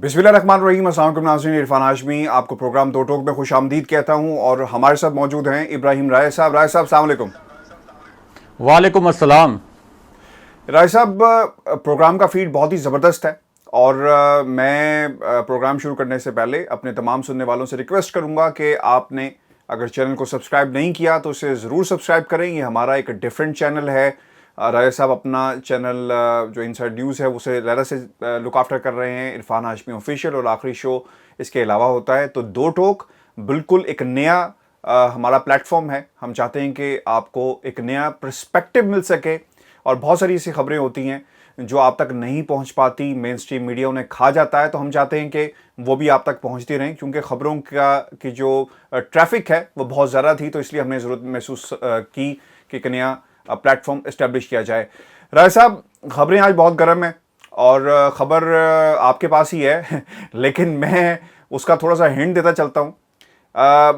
बिस्मिल्लाहिर्रहमानिर्रहीम। अस्सलाम वालेकुम नाज़रीन, इरफान हाशमी आपको प्रोग्राम दो टोक में खुशामदीद कहता हूं और हमारे साथ मौजूद हैं इब्राहिम राय साहब। राय साहब अस्सलाम वालेकुम। वालेकुम अस्सलाम। राय साहब, प्रोग्राम का फीड बहुत ही ज़बरदस्त है और मैं प्रोग्राम शुरू करने से पहले अपने तमाम सुनने वालों से रिक्वेस्ट करूंगा कि आपने अगर चैनल को सब्सक्राइब नहीं किया तो इसे ज़रूर सब्सक्राइब करें। ये हमारा एक डिफरेंट चैनल है। राय साहब अपना चैनल जो इनसाइड न्यूज़ है उसे लहरा से लुक आफ्टर कर रहे हैं, इरफान हाशमी ऑफिशियल, और आखिरी शो इसके अलावा होता है। तो दो टोक बिल्कुल एक नया हमारा प्लेटफॉर्म है। हम चाहते हैं कि आपको एक नया पर्सपेक्टिव मिल सके और बहुत सारी ऐसी खबरें होती हैं जो आप तक नहीं पहुंच पाती, मेन स्ट्रीम मीडिया उन्हें खा जाता है। तो हम चाहते हैं कि वो भी आप तक पहुंचती रहें, क्योंकि खबरों की जो ट्रैफिक है वो बहुत ज़्यादा थी। तो इसलिए हमने ज़रूरत महसूस की कि एक नया प्लेटफॉर्म इस्टेब्लिश किया जाए। राय साहब, खबरें आज बहुत गर्म है और खबर आपके पास ही है लेकिन मैं उसका थोड़ा सा हिंट देता चलता हूँ।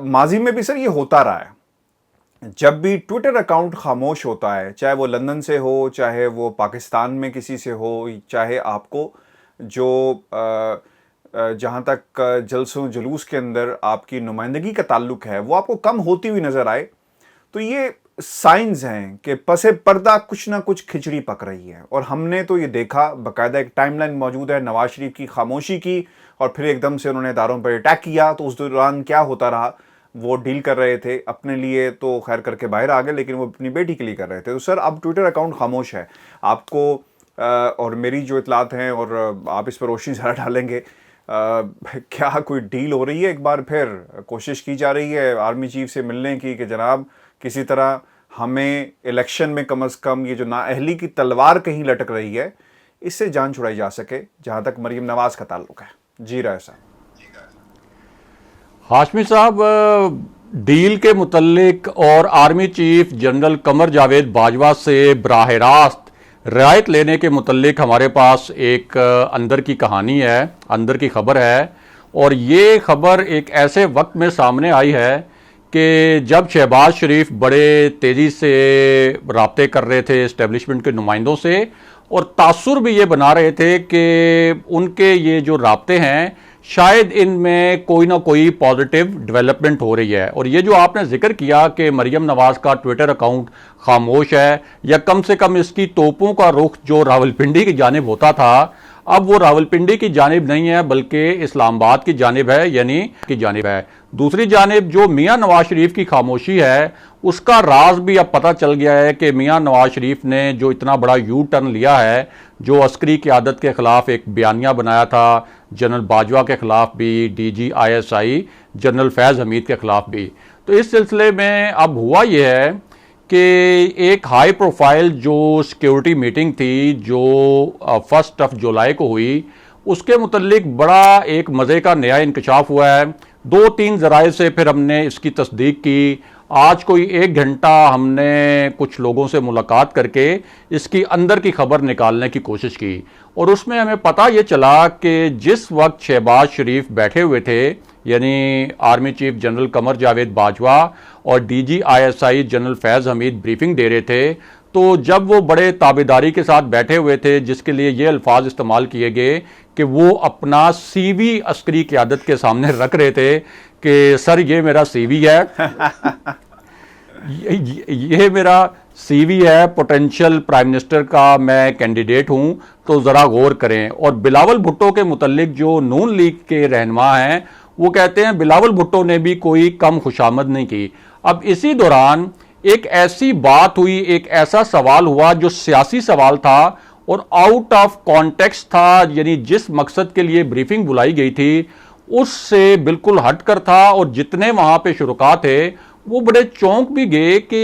माजी में भी सर ये होता रहा है, जब भी ट्विटर अकाउंट खामोश होता है, चाहे वो लंदन से हो, चाहे वो पाकिस्तान में किसी से हो, चाहे आपको जो जहाँ तक जलसों जुलूस के अंदर आपकी नुमाइंदगी का ताल्लुक है वो आपको कम होती हुई नज़र आए, तो ये साइंस हैं कि पसे पर्दा कुछ ना कुछ खिचड़ी पक रही है। और हमने तो ये देखा, बाकायदा एक टाइमलाइन मौजूद है नवाज शरीफ की खामोशी की, और फिर एकदम से उन्होंने इदारों पर अटैक किया। तो उस दौरान क्या होता रहा, वो डील कर रहे थे अपने लिए तो खैर करके बाहर आ गए, लेकिन वो अपनी बेटी के लिए कर रहे थे। तो सर अब ट्विटर अकाउंट खामोश है, आपको और मेरी जो इतलात हैं, और आप इस पर रोशनी ज़रा डालेंगे, क्या कोई डील हो रही है? एक बार फिर कोशिश की जा रही है आर्मी चीफ से मिलने की कि जनाब किसी तरह हमें इलेक्शन में कम से कम ये जो नाअहली की तलवार कहीं लटक रही है इससे जान छुड़ाई जा सके, जहां तक मरियम नवाज का ताल्लुक है। जी राय साहब। हाशमी साहब, डील के मुतल्लिक और army chief general Qamar Javed Bajwa से बराह रास्त रियायत लेने के मुतल्लिक हमारे पास एक अंदर की कहानी है, अंदर की खबर है। और ये खबर एक ऐसे वक्त में सामने आई है कि जब शहबाज शरीफ बड़े तेज़ी से राब्ते कर रहे थे इस्टेब्लिशमेंट के नुमाइंदों से, और तासुर भी ये बना रहे थे कि उनके ये जो राब्ते हैं शायद इनमें कोई ना कोई पॉजिटिव डेवलपमेंट हो रही है। और ये जो आपने जिक्र किया कि मरियम नवाज का ट्विटर अकाउंट खामोश है, या कम से कम इसकी तोपों का रुख जो रावलपिंडी की जानिब होता था अब वो रावलपिंडी की जानिब नहीं है बल्कि इस्लामाबाद की जानिब है, यानी की जानिब है। दूसरी जानिब जो मियां नवाज शरीफ की खामोशी है उसका राज भी अब पता चल गया है कि मियां नवाज शरीफ ने जो इतना बड़ा यू टर्न लिया है, जो अस्करी क़यादत के खिलाफ एक बयानिया बनाया था, जनरल बाजवा के खिलाफ भी, DGISI जनरल फैज़ हमीद के खिलाफ भी, तो इस सिलसिले में अब हुआ यह है कि एक हाई प्रोफाइल जो सिक्योरिटी मीटिंग थी जो 1 जुलाई को हुई, उसके मुतल्लिक बड़ा एक मज़े का नया इंकशाफ हुआ है। 2-3 ज़राए से फिर हमने इसकी तस्दीक की। आज कोई 1 घंटा हमने कुछ लोगों से मुलाकात करके इसकी अंदर की खबर निकालने की कोशिश की, और उसमें हमें पता ये चला कि जिस वक्त शहबाज शरीफ बैठे हुए थे, यानी army chief general Qamar Javed Bajwa और DGISI जनरल फैज़ हमीद ब्रीफिंग दे रहे थे, तो जब वो बड़े ताबेदारी के साथ बैठे हुए थे, जिसके लिए ये अल्फाज इस्तेमाल किए गए कि वो अपना CV अस्करी क़यादत के सामने रख रहे थे कि सर ये मेरा CV है ये मेरा CV है, पोटेंशियल प्राइम मिनिस्टर का मैं कैंडिडेट हूं, तो ज़रा गौर करें। और बिलावल भुट्टो के मुतल्लिक जो नून लीग के रहनुमा हैं वो कहते हैं बिलावल भुट्टो ने भी कोई कम खुशामद नहीं की। अब इसी दौरान एक ऐसी बात हुई, एक ऐसा सवाल हुआ जो सियासी सवाल था और आउट ऑफ कॉन्टेक्स्ट था, यानी जिस मकसद के लिए ब्रीफिंग बुलाई गई थी उससे बिल्कुल हटकर था। और जितने वहां पे शुरका थे वो बड़े चौंक भी गए कि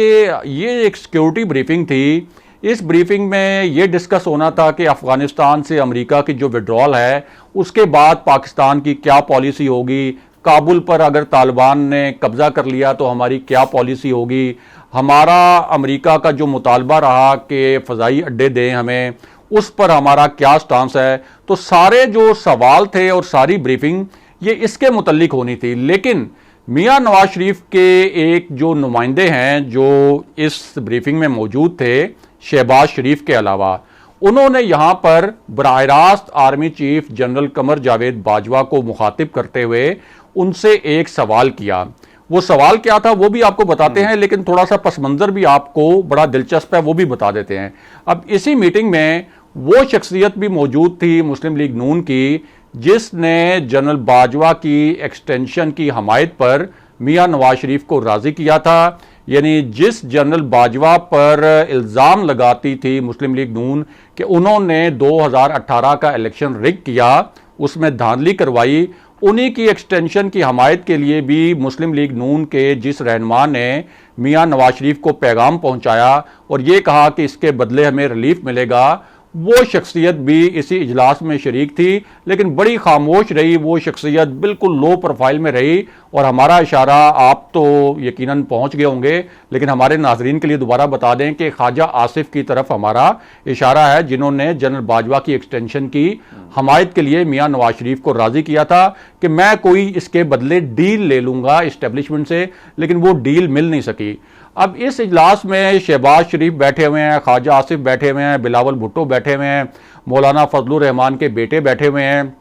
ये एक सिक्योरिटी ब्रीफिंग थी। इस ब्रीफिंग में ये डिस्कस होना था कि अफगानिस्तान से अमेरिका की जो विड्रॉल है उसके बाद पाकिस्तान की क्या पॉलिसी होगी, काबुल पर अगर तालिबान ने कब्जा कर लिया तो हमारी क्या पॉलिसी होगी, हमारा अमेरिका का जो मुतालबा रहा कि फ़ज़ाई अड्डे दें हमें, उस पर हमारा क्या स्टांस है। तो सारे जो सवाल थे और सारी ब्रीफिंग ये इसके मुतल्लिक होनी थी। लेकिन मियां नवाज शरीफ के एक जो नुमाइंदे हैं जो इस ब्रीफिंग में मौजूद थे शहबाज शरीफ के अलावा, उन्होंने यहां पर बराह रास्त army chief general Qamar Javed Bajwa को मुखातिब करते हुए उनसे एक सवाल किया। वो सवाल क्या था वो भी आपको बताते हैं, लेकिन थोड़ा सा पस मंजर भी आपको बड़ा दिलचस्प है वो भी बता देते हैं। अब इसी मीटिंग में वो शख्सियत भी मौजूद थी मुस्लिम लीग नून की जिसने जनरल बाजवा की एक्सटेंशन की हमायत पर मियां नवाज शरीफ को राजी किया था। यानी जिस जनरल बाजवा पर इल्ज़ाम लगाती थी मुस्लिम लीग नून कि उन्होंने 2018 का इलेक्शन रिग किया, उसमें धांधली करवाई, उन्हीं की एक्सटेंशन की हमायत के लिए भी मुस्लिम लीग नून के जिस रहनुमा ने मियां नवाज शरीफ को पैगाम पहुंचाया और ये कहा कि इसके बदले हमें रिलीफ मिलेगा, वो शख्सियत भी इसी इजलास में शरीक थी, लेकिन बड़ी खामोश रही। वो शख्सियत बिल्कुल लो प्रोफाइल में रही और हमारा इशारा आप तो यकीनन पहुंच गए होंगे, लेकिन हमारे नाजरीन के लिए दोबारा बता दें कि ख्वाजा आसिफ की तरफ हमारा इशारा है जिन्होंने जनरल बाजवा की एक्सटेंशन की हमायत के लिए मियां नवाज शरीफ को राजी किया था कि मैं कोई इसके बदले डील ले लूंगा इस्टेब्लिशमेंट से, लेकिन वो डील मिल नहीं सकी। अब इस इजलास में शहबाज शरीफ बैठे हुए हैं, ख्वाजा आसिफ बैठे हुए हैं, बिलावल भुट्टो बैठे हुए हैं, मौलाना फजलुर रहमान के बेटे बैठे हुए हैं,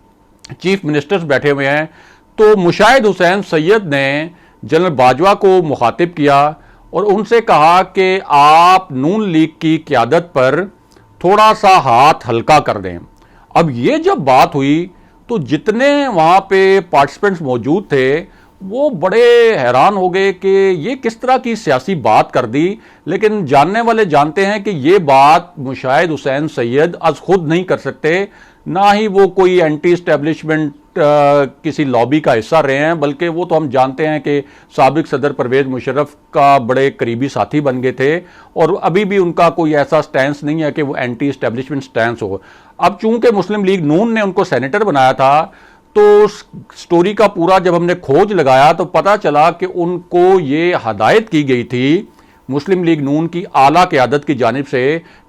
चीफ मिनिस्टर्स बैठे हुए हैं। तो मुशाहिद हुसैन सैयद ने जनरल बाजवा को मुखातिब किया और उनसे कहा कि आप नून लीग की क़यादत पर थोड़ा सा हाथ हल्का कर दें। अब ये जब बात हुई तो जितने वहाँ पे पार्टिसिपेंट्स मौजूद थे वो बड़े हैरान हो गए कि ये किस तरह की सियासी बात कर दी, लेकिन जानने वाले जानते हैं कि ये बात मुशाहिद हुसैन सैयद आज खुद नहीं कर सकते, ना ही वो कोई एंटी इस्टेब्लिशमेंट किसी लॉबी का हिस्सा रहे हैं, बल्कि वो तो हम जानते हैं कि साबिक सदर परवेज मुशर्रफ का बड़े करीबी साथी बन गए थे और अभी भी उनका कोई ऐसा स्टैंस नहीं है कि वो एंटी इस्टेब्लिशमेंट स्टैंस हो। अब चूंकि मुस्लिम लीग नून ने उनको सेनेटर बनाया था तो स्टोरी का पूरा जब हमने खोज लगाया तो पता चला कि उनको ये हदायत की गई थी मुस्लिम लीग नून की आला क़यादत की जानिब से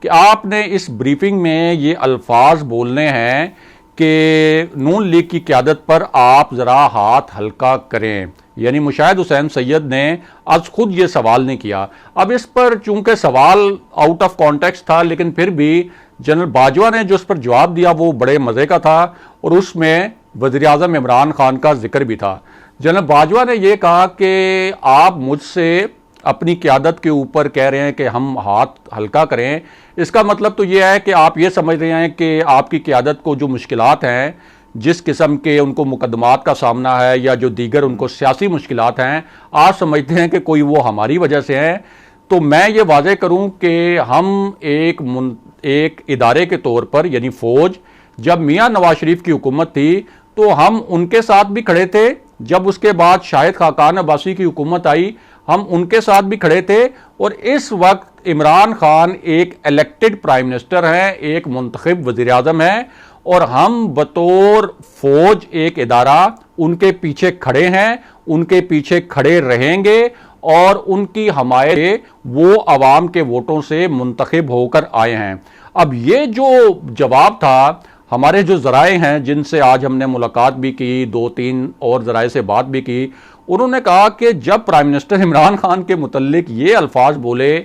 कि आपने इस ब्रीफिंग में ये अल्फाज बोलने हैं कि नून लीग की क़यादत पर आप ज़रा हाथ हल्का करें। यानी मुशाहिद हुसैन सैयद ने आज खुद ये सवाल नहीं किया। अब इस पर चूंकि सवाल आउट ऑफ कॉन्टेक्स्ट था, लेकिन फिर भी जनरल बाजवा ने जो उस पर जवाब दिया वो बड़े मज़े का था और उसमें वज़ीर-ए-आज़म इमरान खान का जिक्र भी था। जनरल बाजवा ने यह कहा कि आप मुझसे अपनी क़यादत के ऊपर कह रहे हैं कि हम हाथ हल्का करें, इसका मतलब तो यह है कि आप ये समझ रहे हैं कि आपकी क़यादत को जो मुश्किलात हैं, जिस किस्म के उनको मुकदमात का सामना है या जो दीगर उनको सियासी मुश्किलात हैं, आप समझते हैं कि कोई वो हमारी वजह से हैं। तो मैं ये वाज़े करूं कि हम एक इदारे के तौर पर यानी फ़ौज, जब मियां नवाज शरीफ की हुकूमत थी तो हम उनके साथ भी खड़े थे, जब उसके बाद शाहिद खाकान अब्बासी की हुकूमत आई हम उनके साथ भी खड़े थे, और इस वक्त इमरान खान एक इलेक्टेड प्राइम मिनिस्टर हैं, एक मुंतखब वज़ीर-ए-आज़म हैं और हम बतौर फौज एक इदारा उनके पीछे खड़े हैं, उनके पीछे खड़े रहेंगे और उनकी हमायत वो अवाम के वोटों से मुंतखब होकर आए हैं। अब ये जो जवाब था, हमारे जो ज़राए हैं जिनसे आज हमने मुलाकात भी की, 2-3 और ज़राए से बात भी की, उन्होंने कहा कि जब प्राइम मिनिस्टर इमरान खान के मुतल्लिक ये अल्फाज बोले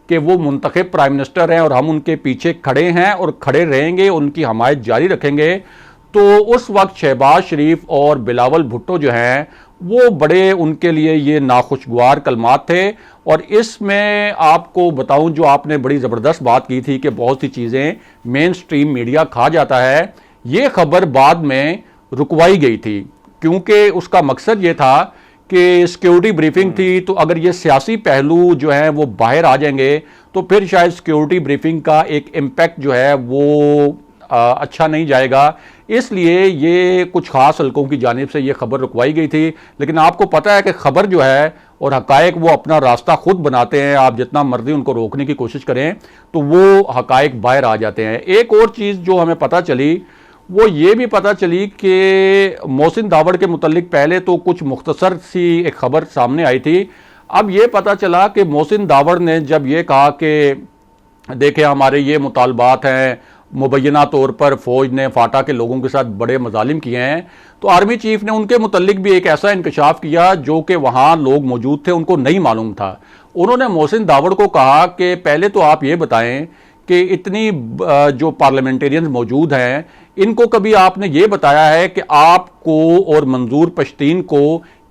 कि वो मुंतखब प्राइम मिनिस्टर हैं और हम उनके पीछे खड़े हैं और खड़े रहेंगे, उनकी हमायत जारी रखेंगे, तो उस वक्त शहबाज शरीफ और बिलावल भुट्टो जो हैं वो बड़े उनके लिए ये नाखुशगवार कलमात थे। और इसमें आपको बताऊं, जो आपने बड़ी ज़बरदस्त बात की थी कि बहुत सी चीज़ें मेन स्ट्रीम मीडिया खा जाता है, ये खबर बाद में रुकवाई गई थी क्योंकि उसका मकसद ये था कि सिक्योरिटी ब्रीफिंग थी, तो अगर ये सियासी पहलू जो है वो बाहर आ जाएंगे तो फिर शायद सिक्योरिटी ब्रीफिंग का एक इम्पैक्ट जो है वो अच्छा नहीं जाएगा। इसलिए ये कुछ खास हलकों की जानिब से ये खबर रुकवाई गई थी। लेकिन आपको पता है कि खबर जो है और हकायक वो अपना रास्ता खुद बनाते हैं, आप जितना मर्जी उनको रोकने की कोशिश करें तो वो हकायक बाहर आ जाते हैं। एक और चीज़ जो हमें पता चली वो ये भी पता चली कि मोहसिन दावड़ के मुतल्लिक पहले तो कुछ मुख्तसर सी एक खबर सामने आई थी। अब ये पता चला कि मोहसिन दावड़ ने जब ये कहा कि देखें हमारे ये मुतालबात हैं, मुबैना तौर पर फ़ौज ने फाटा के लोगों के साथ बड़े मजालिम किए हैं, तो आर्मी चीफ ने उनके मुतल्लिक भी एक ऐसा इंकशाफ किया जो कि वहाँ लोग मौजूद थे उनको नहीं मालूम था। उन्होंने मोहसिन दावड़ को कहा कि पहले तो आप ये बताएं कि इतनी जो पार्लियामेंटेरियंस मौजूद हैं, इनको कभी आपने ये बताया है कि आपको और मंजूर पश्तीन को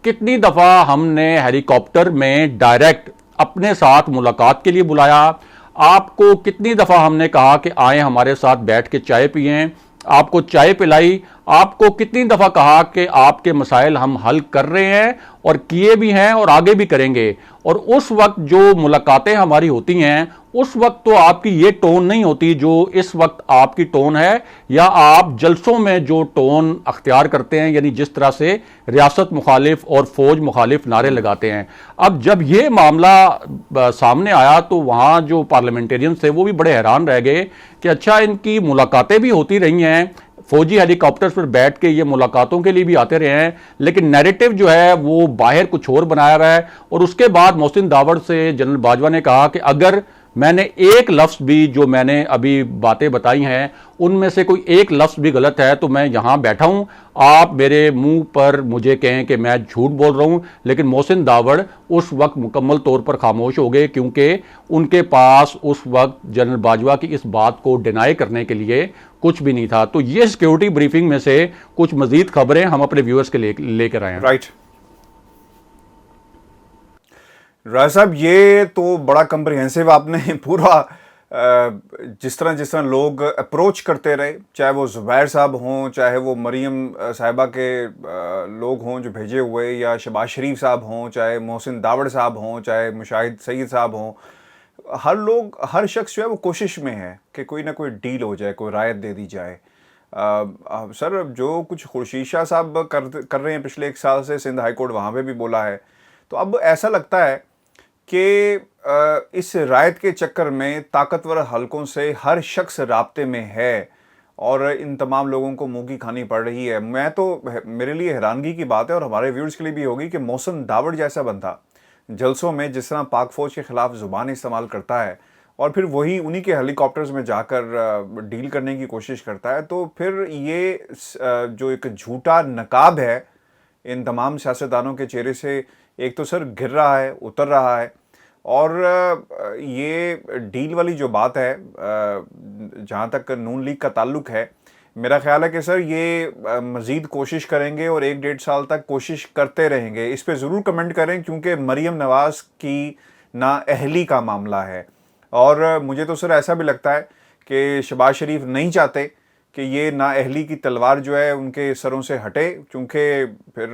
कितनी दफ़ा हमने हेलीकॉप्टर में डायरेक्ट अपने साथ मुलाकात के लिए बुलाया? आपको कितनी दफ़ा हमने कहा कि आए हमारे साथ बैठ के चाय पिएं, आपको चाय पिलाई? आपको कितनी दफ़ा कहा कि आपके मसाइल हम हल कर रहे हैं और किए भी हैं और आगे भी करेंगे? और उस वक्त जो मुलाकातें हमारी होती हैं, उस वक्त तो आपकी ये टोन नहीं होती जो इस वक्त आपकी टोन है, या आप जलसों में जो टोन अख्तियार करते हैं, यानी जिस तरह से रियासत मुखालिफ और फौज मुखालिफ नारे लगाते हैं। अब जब ये मामला सामने आया तो वहाँ जो पार्लियामेंटेरियंस थे वो भी बड़े हैरान रह गए कि अच्छा, इनकी मुलाकातें भी होती रही हैं, फौजी हेलीकॉप्टर्स पर बैठ के ये मुलाकातों के लिए भी आते रहे हैं, लेकिन नैरेटिव जो है वो बाहर कुछ और बनाया रहा है। और उसके बाद मोहसिन दावड़ से जनरल बाजवा ने कहा कि अगर मैंने एक लफ्ज़ भी, जो मैंने अभी बातें बताई हैं उनमें से कोई एक लफ्ज़ भी गलत है तो मैं यहाँ बैठा हूँ, आप मेरे मुंह पर मुझे कहें कि मैं झूठ बोल रहा हूँ। लेकिन मोहसिन दावड़ उस वक्त मुकम्मल तौर पर खामोश हो गए, क्योंकि उनके पास उस वक्त जनरल बाजवा की इस बात को डिनाई करने के लिए कुछ भी नहीं था। तो ये सिक्योरिटी ब्रीफिंग में से कुछ मजीद खबरें हम अपने व्यूअर्स के लेकर आए हैं। राइट राय साहब, ये तो बड़ा कम्प्रिहेंसिव आपने पूरा जिस तरह लोग अप्रोच करते रहे, चाहे वो ज़ुबैर साहब हों, चाहे वो मरीम साहिबा के लोग हों जो भेजे हुए, या शहबाज शरीफ साहब हों, चाहे मोहसिन दावड़ साहब हों, चाहे मुशाहिद सईद साहब हों, हर शख्स जो है वो कोशिश में है कि कोई ना कोई डील हो जाए, कोई रायत दे दी जाए। सर, जो कुछ खुर्शीद शाह साहब कर रहे हैं पिछले 1 साल से, सिंध हाई कोर्ट वहाँ पे भी बोला है, तो अब ऐसा लगता है कि इस रायत के चक्कर में ताकतवर हलकों से हर शख्स राब्ते में है और इन तमाम लोगों को मुंह की खानी पड़ रही है। मेरे लिए हैरानगी की बात है और हमारे व्यूअर्स के लिए भी होगी कि मोहसिन दावड़ जैसा बंदा जलसों में जिस तरह पाक फौज के खिलाफ ज़ुबान इस्तेमाल करता है और फिर वही उन्हीं के हेलीकॉप्टर्स में जाकर डील करने की कोशिश करता है, तो फिर ये जो एक झूठा नकाब है इन तमाम सियासतदानों के चेहरे से, एक तो सर गिर रहा है, उतर रहा है। और ये डील वाली जो बात है, जहाँ तक नून लीग का ताल्लुक है, मेरा ख्याल है कि सर ये मज़ीद कोशिश करेंगे और 1-1.5 साल तक कोशिश करते रहेंगे। इस पे ज़रूर कमेंट करें, क्योंकि मरीम नवाज़ की नाअहली का मामला है। और मुझे तो सर ऐसा भी लगता है कि शहबाज शरीफ नहीं चाहते कि ये नाअहली की तलवार जो है उनके सरों से हटे, क्योंकि फिर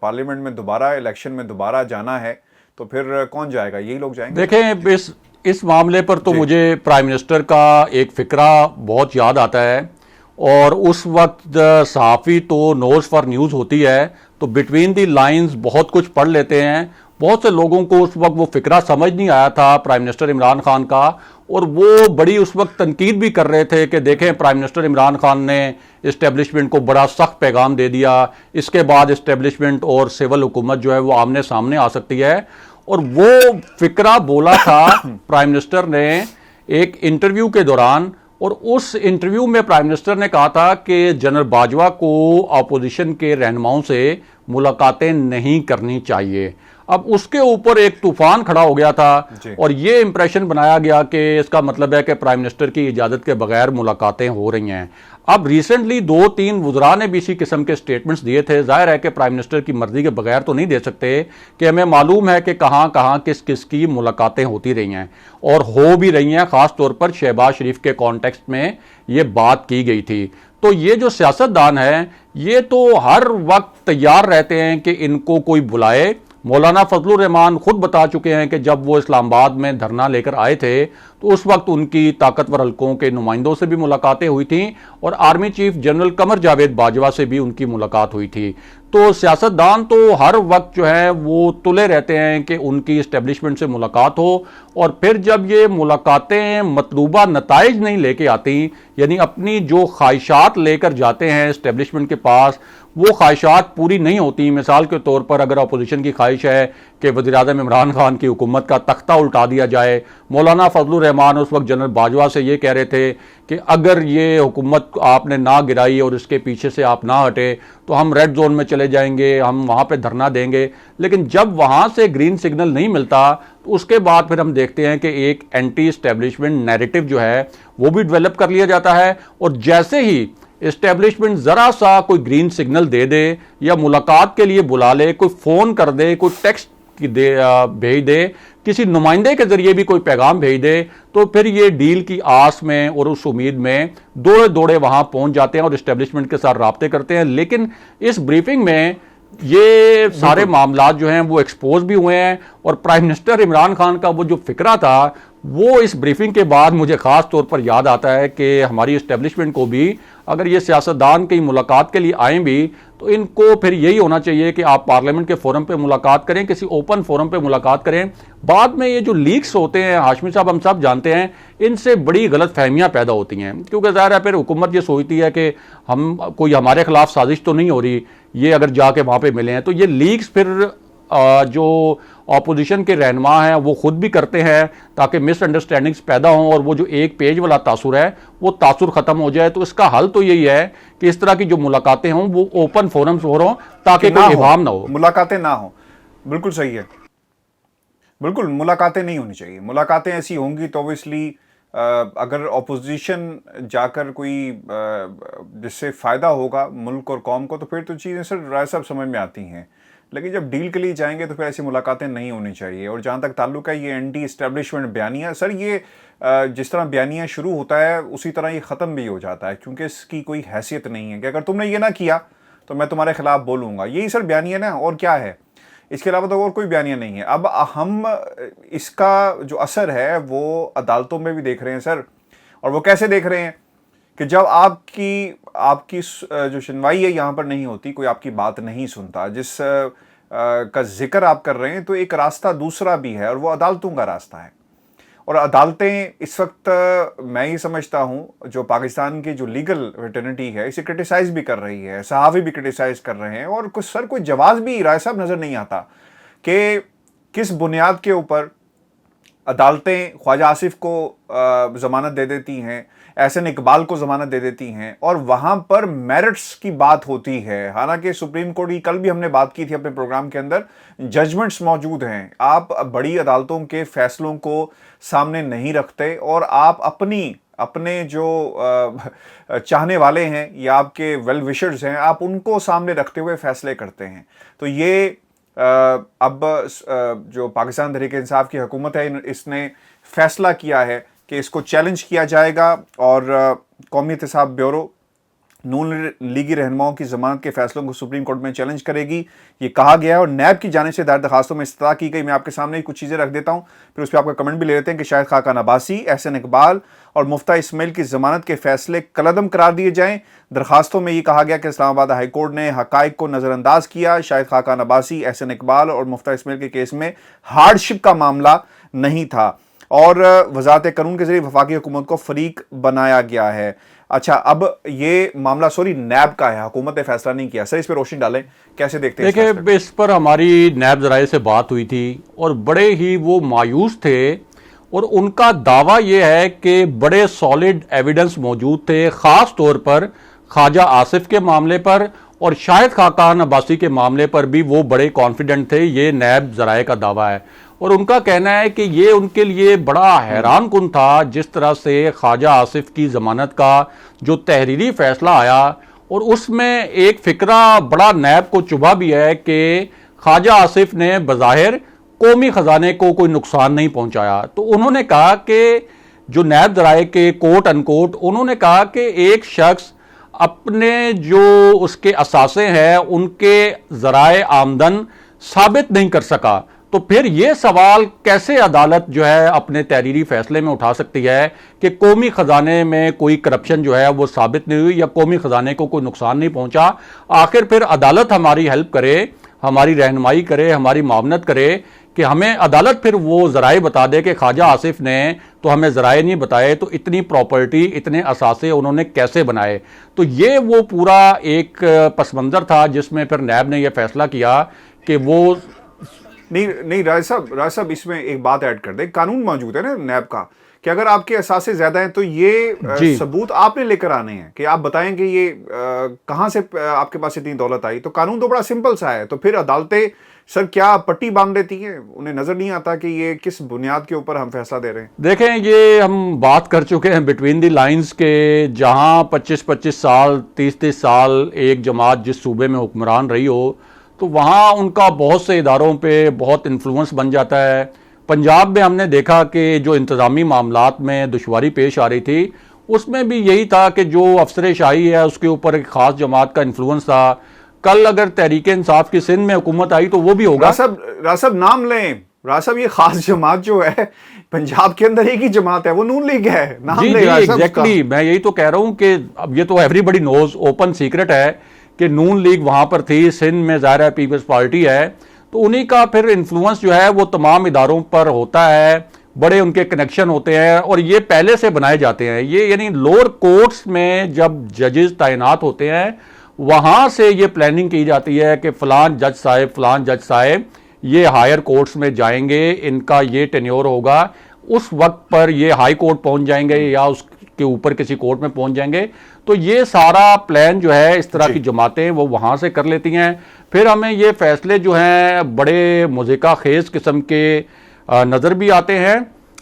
पार्लियामेंट में दोबारा, इलेक्शन में दोबारा जाना है, तो फिर कौन जाएगा? यही लोग जाएंगे। देखें, इस मामले पर तो मुझे प्राइम मिनिस्टर का एक फ़िक्रा बहुत याद आता है, और उस वक्त सहाफ़ी तो नोज़ फॉर न्यूज़ होती है, तो बिटवीन दी लाइंस बहुत कुछ पढ़ लेते हैं। बहुत से लोगों को उस वक्त वो फ़िक्रा समझ नहीं आया था प्राइम मिनिस्टर इमरान खान का, और वो बड़ी उस वक्त तनकीद भी कर रहे थे कि देखें, प्राइम मिनिस्टर इमरान खान ने इस्टेब्लिशमेंट को बड़ा सख्त पैगाम दे दिया, इसके बाद इस्टेब्लिशमेंट और सिविल हुकूमत जो है वो आमने सामने आ सकती है। और वो फ़िक्रा बोला था प्राइम मिनिस्टर ने एक इंटरव्यू के दौरान, और उस इंटरव्यू में प्राइम मिनिस्टर ने कहा था कि जनरल बाजवा को अपोजिशन के रहनुमाओं से मुलाकातें नहीं करनी चाहिए। अब उसके ऊपर एक तूफान खड़ा हो गया था और ये इंप्रेशन बनाया गया कि इसका मतलब है कि प्राइम मिनिस्टर की इजाज़त के बगैर मुलाकातें हो रही हैं। अब रिसेंटली 2-3 वुज़रा ने भी इसी किस्म के स्टेटमेंट्स दिए थे। जाहिर है कि प्राइम मिनिस्टर की मर्जी के बगैर तो नहीं दे सकते, कि हमें मालूम है कि कहाँ कहाँ किस किस की मुलाकातें होती रही हैं और हो भी रही हैं। ख़ास तौर पर शहबाज शरीफ के कॉन्टेक्स्ट में ये बात की गई थी। तो ये जो सियासतदान है, ये तो हर वक्त तैयार रहते हैं कि इनको कोई बुलाए। मौलाना फजलुर रहमान खुद बता चुके हैं कि जब वो इस्लामाबाद में धरना लेकर आए थे तो उस वक्त उनकी ताकतवर हलकों के नुमाइंदों से भी मुलाकातें हुई थीं और army chief general Qamar Javed Bajwa से भी उनकी मुलाकात हुई थी। तो सियासतदान तो हर वक्त जो है वो तुले रहते हैं कि उनकी इस्टेब्लिशमेंट से मुलाकात हो, और फिर जब ये मुलाकातें मतलूबा नताइज नहीं लेके आती, यानी अपनी जो ख्वाहिशात लेकर जाते हैं इस्टेब्लिशमेंट के पास, वो ख्वाहिशात पूरी नहीं होती। मिसाल के तौर पर अगर अपोजिशन की ख्वाहिश है कि वज़ीर-ए-आज़म इमरान खान की हुकूमत का तख्ता उल्टा दिया जाए, मौलाना फजलुर रहमान उस वक्त जनरल बाजवा से ये कह रहे थे कि अगर ये हुकूमत आपने ना गिराई और इसके पीछे से आप ना हटे तो हम रेड जोन में चले जाएंगे, हम वहाँ पे धरना देंगे। लेकिन जब वहाँ से ग्रीन सिग्नल नहीं मिलता तो उसके बाद फिर हम देखते हैं कि एक एंटी इस्टेब्लिशमेंट नैरेटिव जो है वो भी डेवलप कर लिया जाता है, और जैसे ही इस्टेब्लिशमेंट ज़रा सा कोई ग्रीन सिग्नल दे दे या मुलाकात के लिए बुला ले, कोई फ़ोन कर दे, कोई टेक्स्ट भेज दे, किसी नुमाइंदे के जरिए भी कोई पैगाम भेज दे, तो फिर ये डील की आस में और उस उम्मीद में दौड़े दौड़े वहां पहुंच जाते हैं और इस्टेब्लिशमेंट के साथ राब्ते करते हैं। लेकिन इस ब्रीफिंग में ये सारे मामला जो हैं वो एक्सपोज भी हुए हैं, और प्राइम मिनिस्टर इमरान खान का वो जो फिक्रा था वो इस ब्रीफिंग के बाद मुझे खास तौर पर याद आता है कि हमारी इस्टेब्लिशमेंट को भी अगर ये सियासतदान की मुलाकात के लिए आए भी तो इनको फिर यही होना चाहिए कि आप पार्लियामेंट के फोरम पे मुलाकात करें, किसी ओपन फोरम पे मुलाकात करें। बाद में ये जो लीक्स होते हैं हाशमी साहब, हम सब जानते हैं, इनसे बड़ी गलत फहमियाँ पैदा होती हैं, क्योंकि ज़ाहिर है फिर हुकूमत ये सोचती है कि हम कोई हमारे खिलाफ साजिश तो नहीं हो रही, ये अगर जाके वहाँ पे मिले हैं। तो ये लीक्स फिर जो ऑपोजिशन के रहनुमा हैं वो खुद भी करते हैं ताकि मिसअंडरस्टैंडिंग्स पैदा हों और वो जो एक पेज वाला तासुर है वो तासुर ख़त्म हो जाए। तो इसका हल तो यही है कि इस तरह की जो मुलाकातें हों वो ओपन फोरम्स हो रहा ताकि कोई इबाहम ना हो, मुलाकातें ना हो। बिल्कुल सही है, बिल्कुल मुलाकातें नहीं होनी चाहिए। मुलाकातें ऐसी होंगी तो ऑब्वियसली अगर ऑपोजिशन जाकर कोई जिससे फ़ायदा होगा मुल्क और कौम को, तो फिर तो चीज़ें सर राय साहब समझ में आती हैं। लेकिन जब डील के लिए जाएंगे तो फिर ऐसी मुलाकातें नहीं होनी चाहिए। और जहाँ तक ताल्लुक है ये एंटी इस्टेब्लिशमेंट बयानिया, सर ये जिस तरह बयानिया शुरू होता है उसी तरह ये ख़त्म भी हो जाता है, क्योंकि इसकी कोई हैसियत नहीं है कि अगर तुमने ये ना किया तो मैं तुम्हारे खिलाफ बोलूँगा। यही सर बयानिया ना, और क्या है, इसके अलावा तो और कोई बयानिया नहीं है। अब हम इसका जो असर है वो अदालतों में भी देख रहे हैं सर, और वो कैसे देख रहे हैं कि जब आपकी जो सुनवाई है यहाँ पर नहीं होती, कोई आपकी बात नहीं सुनता, जिस का जिक्र आप कर रहे हैं, तो एक रास्ता दूसरा भी है और वो अदालतों का रास्ता है। और अदालतें इस वक्त मैं ये समझता हूँ जो पाकिस्तान की जो लीगल वेटर्निटी है इसे क्रिटिसाइज भी कर रही है, सहाफ़ी भी क्रिटिसाइज कर रहे हैं, और कुछ सर कोई जवाब भी राय साहब नज़र नहीं आता कि किस बुनियाद के ऊपर अदालतें ख्वाजा आसिफ को ज़मानत दे देती हैं, एहसन इकबाल को ज़मानत दे देती हैं, और वहाँ पर मेरिट्स की बात होती है। हालांकि सुप्रीम कोर्ट की कल भी हमने बात की थी अपने प्रोग्राम के अंदर, जजमेंट्स मौजूद हैं, आप बड़ी अदालतों के फैसलों को सामने नहीं रखते और आप अपने जो चाहने वाले हैं या आपके वेल विशर्स हैं आप उनको सामने रखते हुए फैसले करते हैं। तो ये अब जो पाकिस्तान तहरीक इंसाफ की हुकूमत है इसने फैसला किया है कि इसको चैलेंज किया जाएगा, और कौमी एहतसाब ब्यूरो नून लीगी रहनुमाओं की ज़मानत के फैसलों को सुप्रीम कोर्ट में चैलेंज करेगी, ये कहा गया है। और नैब की जानिब से दायर दरखास्तों में इस्तदा की गई। मैं आपके सामने कुछ चीज़ें रख देता हूँ, फिर उस पर आपका कमेंट भी ले लेते हैं कि शाहिद खाकान अब्बासी, एहसन इकबाल और मुफ्ता इस्माइल की ज़मानत के फैसले कलअदम करार दिए जाएँ। दरखास्तों में ये कहा गया कि इस्लामाबाद हाई कोर्ट ने हक़ाइक़ को नज़रअंदाज किया, शाहिद खाकान अब्बासी, एहसन इकबाल और मुफ्ता इस्माइल के केस में हार्डशिप का मामला नहीं था, और वज़ारत कानून के ज़रिए वफाकी हुकूमत को फरीक बनाया गया है। अच्छा, अब ये मामला नैब का है, हुकूमत ने फैसला नहीं किया। सर इस पर रोशनी डालें, कैसे देखते हैं? देखिए, इस पर हमारी नैब ज़राए से बात हुई थी और बड़े ही वो मायूस थे, और उनका दावा ये है कि बड़े सॉलिड एविडेंस मौजूद थे, ख़ास तौर पर ख्वाजा आसिफ के मामले पर और शाहिद खाकान अब्बासी के मामले पर भी वो बड़े कॉन्फिडेंट थे। ये नैब ज़राए का दावा है, और उनका कहना है कि ये उनके लिए बड़ा हैरान कुन था जिस तरह से ख्वाजा आसिफ की ज़मानत का जो तहरीरी फैसला आया, और उसमें एक फ़िक्रा बड़ा नैब को चुभा भी है कि ख्वाजा आसिफ ने बज़ाहिर कौमी ख़जाने को कोई नुकसान नहीं पहुंचाया। तो उन्होंने कहा कि जो नैब ज़राए के कोट अनकोट, उन्होंने कहा कि एक शख्स अपने जो उसके असासे हैं उनके ज़राए आमदन साबित नहीं कर सका, तो फिर ये सवाल कैसे अदालत जो है अपने तहरीरी फैसले में उठा सकती है कि कौमी ख़जाने में कोई करप्शन जो है वो साबित नहीं हुई या कौमी ख़जाने को कोई नुकसान नहीं पहुंचा। आखिर फिर अदालत हमारी हेल्प करे, हमारी रहनुमाई करे, हमारी मावनत करे कि हमें अदालत फिर वो ज़राए बता दे कि ख्वाजा आसिफ ने तो हमें ज़राए नहीं बताए, तो इतनी प्रॉपर्टी, इतने असासे उन्होंने कैसे बनाए। तो ये वो पूरा एक पस मंज़र था जिसमें फिर नैब ने यह फैसला किया कि वो नहीं राय साहब इसमें एक बात ऐड कर दे, कानून मौजूद है ना नैब का कि अगर आपके असासे ज्यादा हैं तो ये जी। सबूत आपने लेकर आने हैं कि आप बताएं कि ये कहां से आपके पास इतनी दौलत आई। तो कानून तो बड़ा सिंपल सा है, तो फिर अदालतें सर क्या पट्टी बांध देती हैं? उन्हें नजर नहीं आता कि ये किस बुनियाद के ऊपर हम फैसला दे रहे हैं? देखें, ये हम बात कर चुके हैं बिटवीन द लाइंस के, जहां 25-25 साल 30-30 साल एक जमात जिस सूबे में हुक्मरान रही हो, तो वहां उनका बहुत से इदारों पे बहुत इन्फ्लुएंस बन जाता है। पंजाब में हमने देखा कि जो इंतज़ामी मामलात में दुश्वारी पेश आ रही थी, उसमें भी यही था कि जो अफसर शाही है उसके ऊपर एक ख़ास जमात का इन्फ्लुएंस था। कल अगर तहरीक इंसाफ की सिंध में हुकूमत आई तो वो भी होगा। रासब नाम लें, रासब ये खास जमात जो है पंजाब के अंदर एक ही जमात है, वो नून लीग है। नाम जी लें जी, रासब एग्जैक्टली, मैं यही तो कह रहा हूं कि अब ये तो एवरीबडी नोज, ओपन सीक्रेट है कि नून लीग वहां पर थी, सिंध में ज़ाहिर है पीपल्स पार्टी है, तो उन्हीं का फिर इन्फ्लुएंस जो है वो तमाम इदारों पर होता है, बड़े उनके कनेक्शन होते हैं और ये पहले से बनाए जाते हैं। ये यानी लोअर कोर्ट्स में जब जजेस तैनात होते हैं वहां से ये प्लानिंग की जाती है कि फलान जज साहब ये हायर कोर्ट्स में जाएंगे, इनका ये टेन्योर होगा, उस वक्त पर ये हाई कोर्ट पहुंच जाएंगे या उसके ऊपर किसी कोर्ट में पहुंच जाएंगे। तो ये सारा प्लान जो है इस तरह की जमातें वो वहां से कर लेती हैं। फिर हमें ये फैसले जो हैं बड़े मुज़िका खेज किस्म के नज़र भी आते हैं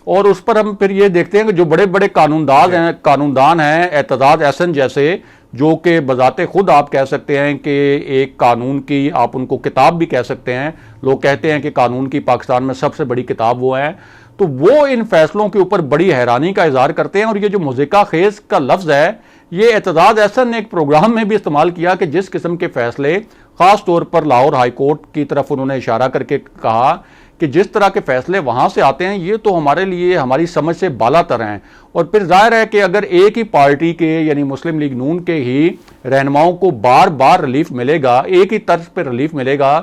और उस पर हम फिर ये देखते हैं कि जो बड़े बड़े कानूनदान हैं एतजाज एहसन जैसे, जो कि बजाते खुद आप कह सकते हैं कि एक कानून की आप उनको किताब भी कह सकते हैं। लोग कहते हैं कि कानून की पाकिस्तान में सबसे बड़ी किताब वो है, तो वो इन फैसलों के ऊपर बड़ी हैरानी का इजहार करते हैं। और ये जो मुज़िका खेज का लफ्ज़ है, ये एतजाज एहसन ने एक प्रोग्राम में भी इस्तेमाल किया कि जिस किस्म के फैसले, ख़ास तौर पर लाहौर हाई कोर्ट की तरफ उन्होंने इशारा करके कहा कि जिस तरह के फैसले वहां से आते हैं ये तो हमारे लिए हमारी समझ से बालातर हैं। और फिर जाहिर है कि अगर एक ही पार्टी के यानी मुस्लिम लीग नून के ही रहनुमाओं को बार बार रिलीफ मिलेगा, एक ही तर्ज पर रिलीफ मिलेगा,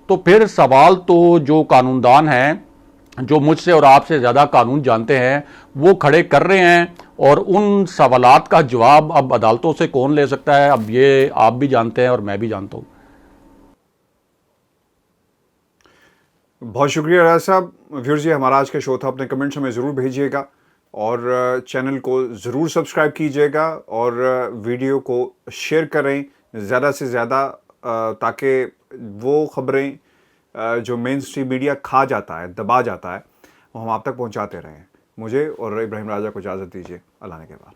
तो फिर सवाल तो जो कानूनदान हैं, जो मुझसे और आपसे ज़्यादा कानून जानते हैं, वो खड़े कर रहे हैं। और उन सवालात का जवाब अब अदालतों से कौन ले सकता है, अब ये आप भी जानते हैं और मैं भी जानता हूँ। बहुत शुक्रिया राज साहब। व्यूअर्स, ये हमारा आज का शो था। अपने कमेंट्स हमें ज़रूर भेजिएगा और चैनल को ज़रूर सब्सक्राइब कीजिएगा और वीडियो को शेयर करें ज़्यादा से ज़्यादा, ताकि वो ख़बरें जो मेन स्ट्रीम मीडिया खा जाता है, दबा जाता है, वो हम आप तक पहुंचाते रहें। मुझे और इब्राहिम राजा को इजाज़त दीजिए। अल्लाह ने के बाद।